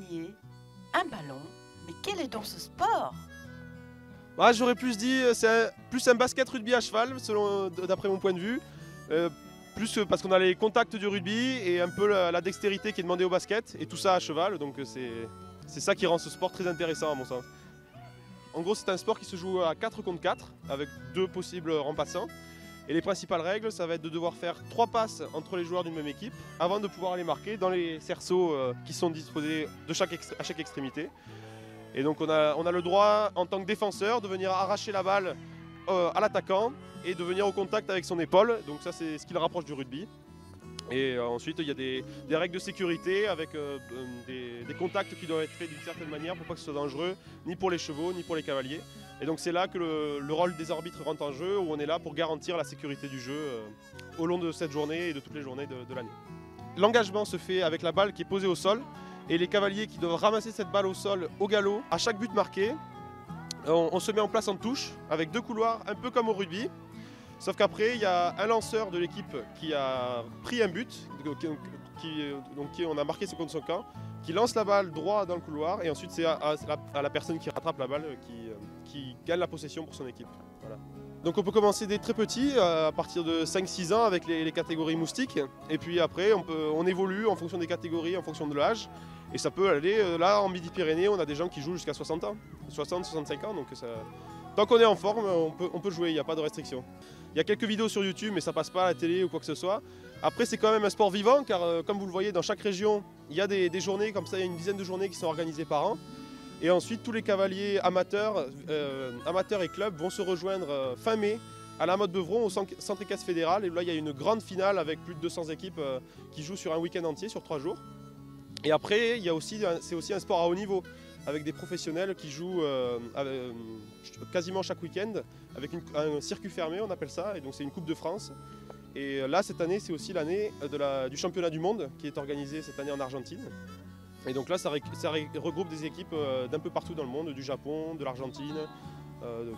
panier, un ballon. Mais quel est donc ce sport? Ouais, j'aurais plus dit c'est plus un basket rugby à cheval, d'après mon point de vue. Plus parce qu'on a les contacts du rugby et un peu la dextérité qui est demandée au basket, et tout ça à cheval, donc c'est ça qui rend ce sport très intéressant à mon sens. En gros, c'est un sport qui se joue à 4 contre 4, avec 2 possibles remplaçants. Et les principales règles, ça va être de devoir faire 3 passes entre les joueurs d'une même équipe avant de pouvoir aller marquer dans les cerceaux qui sont disposés à chaque extrémité. Et donc on a le droit, en tant que défenseur, de venir arracher la balle à l'attaquant et de venir au contact avec son épaule. Donc ça, c'est ce qui le rapproche du rugby. Et ensuite, il y a des règles de sécurité avec des contacts qui doivent être faits d'une certaine manière pour pas que ce soit dangereux, ni pour les chevaux, ni pour les cavaliers. Et donc c'est là que le rôle des arbitres rentre en jeu, où on est là pour garantir la sécurité du jeu au long de cette journée et de toutes les journées de l'année. L'engagement se fait avec la balle qui est posée au sol, et les cavaliers qui doivent ramasser cette balle au sol au galop. À chaque but marqué, on se met en place en touche avec 2 couloirs, un peu comme au rugby. Sauf qu'après, il y a un lanceur de l'équipe qui a pris un but, on a marqué contre son camp, qui lance la balle droit dans le couloir, et ensuite c'est à la personne qui rattrape la balle qui gagne la possession pour son équipe. Voilà. Donc on peut commencer dès très petit, à partir de 5-6 ans avec les catégories moustiques, et puis après on évolue en fonction des catégories, en fonction de l'âge, et ça peut aller, là en Midi-Pyrénées, on a des gens qui jouent jusqu'à 60 ans, 60-65 ans, donc tant qu'on est en forme, on peut jouer, il n'y a pas de restriction. Il y a quelques vidéos sur YouTube, mais ça passe pas à la télé ou quoi que ce soit. Après, c'est quand même un sport vivant, car comme vous le voyez, dans chaque région, il y a des journées comme ça, il y a une dizaine de journées qui sont organisées par an. Et ensuite, tous les cavaliers amateurs et clubs vont se rejoindre fin mai à la Motte-Beuvron, au centre équestre fédéral. Et là, il y a une grande finale avec plus de 200 équipes qui jouent sur un week-end entier, sur 3 jours. Et après, c'est aussi un sport à haut niveau, avec des professionnels qui jouent quasiment chaque week-end, avec un circuit fermé, on appelle ça, et donc c'est une Coupe de France. Et là, cette année, c'est aussi l'année du championnat du monde qui est organisé cette année en Argentine. Et donc là, ça regroupe des équipes d'un peu partout dans le monde, du Japon, de l'Argentine,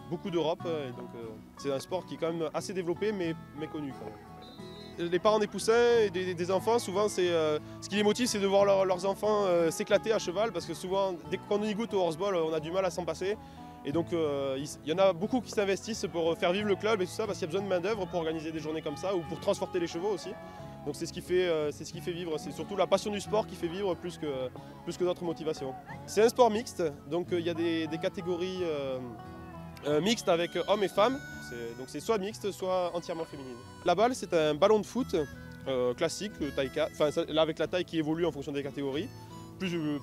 beaucoup d'Europe. Et donc c'est un sport qui est quand même assez développé, mais méconnu quand même. Les parents des poussins et des enfants, souvent, ce qui les motive, c'est de voir leurs enfants s'éclater à cheval, parce que souvent, dès qu'on y goûte au horseball, on a du mal à s'en passer. Et donc, il y en a beaucoup qui s'investissent pour faire vivre le club et tout ça, parce qu'il y a besoin de main-d'œuvre pour organiser des journées comme ça, ou pour transporter les chevaux aussi. Donc c'est ce qui fait vivre, c'est surtout la passion du sport qui fait vivre plus que d'autres motivations. C'est un sport mixte, donc il y a des catégories mixtes avec hommes et femmes. Donc c'est soit mixte, soit entièrement féminine. La balle, c'est un ballon de foot classique, taille 4, là avec la taille qui évolue en fonction des catégories.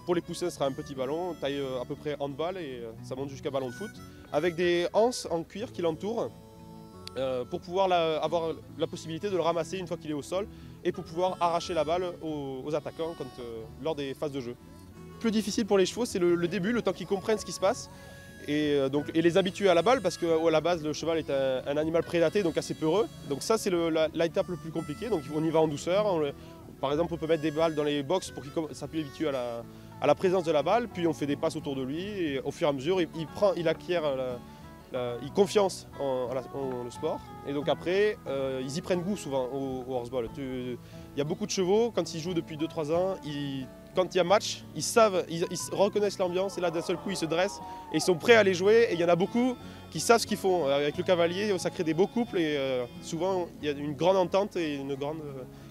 Pour les poussins, ce sera un petit ballon, taille à peu près handball, et ça monte jusqu'à ballon de foot, avec des anses en cuir qui l'entourent pour pouvoir avoir la possibilité de le ramasser une fois qu'il est au sol, et pour pouvoir arracher la balle aux attaquants lors des phases de jeu. Le plus difficile pour les chevaux, c'est le début, le temps qu'ils comprennent ce qui se passe, et les habituer à la balle, parce qu'à la base, le cheval est un animal prédaté, donc assez peureux. Donc ça, c'est l'étape le plus compliquée, donc on y va en douceur. Par exemple, on peut mettre des balles dans les box pour qu'il s'habitue à la présence de la balle, puis on fait des passes autour de lui, et au fur et à mesure, il acquiert confiance en le sport. Et donc après, ils y prennent goût souvent au horseball. Il y a beaucoup de chevaux, quand ils jouent depuis 2-3 ans, quand il y a match, ils reconnaissent l'ambiance, et là d'un seul coup ils se dressent et ils sont prêts à aller jouer. Et il y en a beaucoup qui savent ce qu'ils font. Avec le cavalier, ça crée des beaux couples, et souvent il y a une grande entente et une grande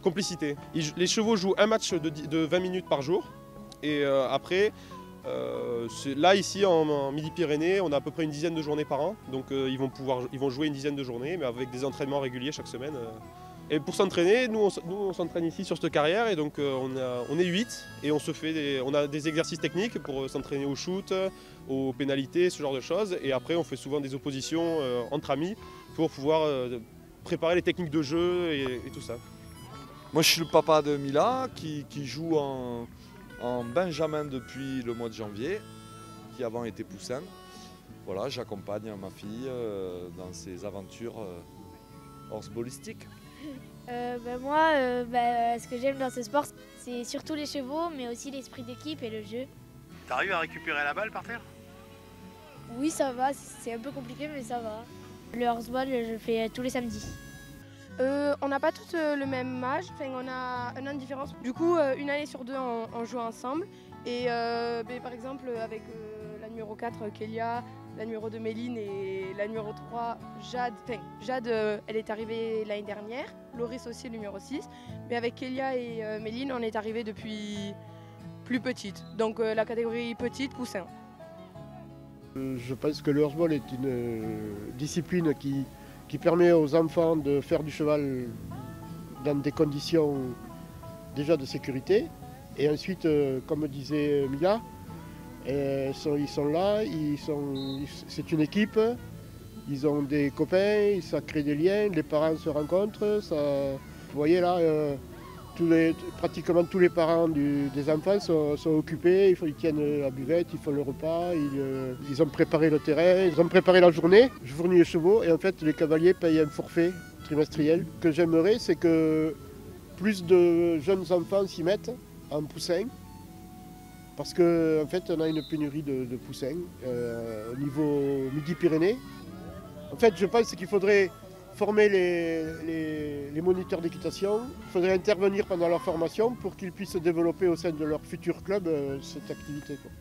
complicité. Les chevaux jouent un match de 20 minutes par jour, et après, là ici en Midi-Pyrénées, on a à peu près une dizaine de journées par an, donc ils vont jouer une dizaine de journées, mais avec des entraînements réguliers chaque semaine. Et pour s'entraîner, nous on s'entraîne ici sur cette carrière, et donc on est 8, et on a des exercices techniques pour s'entraîner au shoot, aux pénalités, ce genre de choses. Et après on fait souvent des oppositions entre amis pour pouvoir préparer les techniques de jeu et tout ça. Moi je suis le papa de Mila qui joue en Benjamin depuis le mois de janvier, qui avant était poussin. Voilà, j'accompagne ma fille dans ses aventures horseballistiques. Moi, ce que j'aime dans ce sport, c'est surtout les chevaux, mais aussi l'esprit d'équipe et le jeu. T'arrives à récupérer la balle par terre? Oui, ça va, c'est un peu compliqué, mais ça va. Le horseball, je fais tous les samedis. On n'a pas tous le même âge, on a un an de différence. Du coup, une année sur deux, on joue ensemble. Et par exemple, avec la numéro 4, Kélia, la numéro 2, Méline, et la numéro 3, Jade. Enfin, Jade, elle est arrivée l'année dernière. Loris aussi, le numéro 6. Mais avec Kélia et Méline, on est arrivé depuis plus petite. Donc la catégorie petite, poussin. Je pense que le horseball est une discipline qui permet aux enfants de faire du cheval dans des conditions déjà de sécurité. Et ensuite, comme disait Mila, ils sont là, c'est une équipe, ils ont des copains, ça crée des liens, les parents se rencontrent. Vous voyez là, pratiquement tous les parents des enfants sont occupés, ils tiennent la buvette, ils font le repas, ils ont préparé le terrain, ils ont préparé la journée, je fournis les chevaux et en fait les cavaliers payent un forfait trimestriel. Ce que j'aimerais, c'est que plus de jeunes enfants s'y mettent en poussin, parce qu'en fait on a une pénurie de poussins au niveau Midi-Pyrénées. En fait je pense qu'il faudrait former les moniteurs d'équitation, il faudrait intervenir pendant leur formation pour qu'ils puissent développer au sein de leur futur club cette activité, quoi.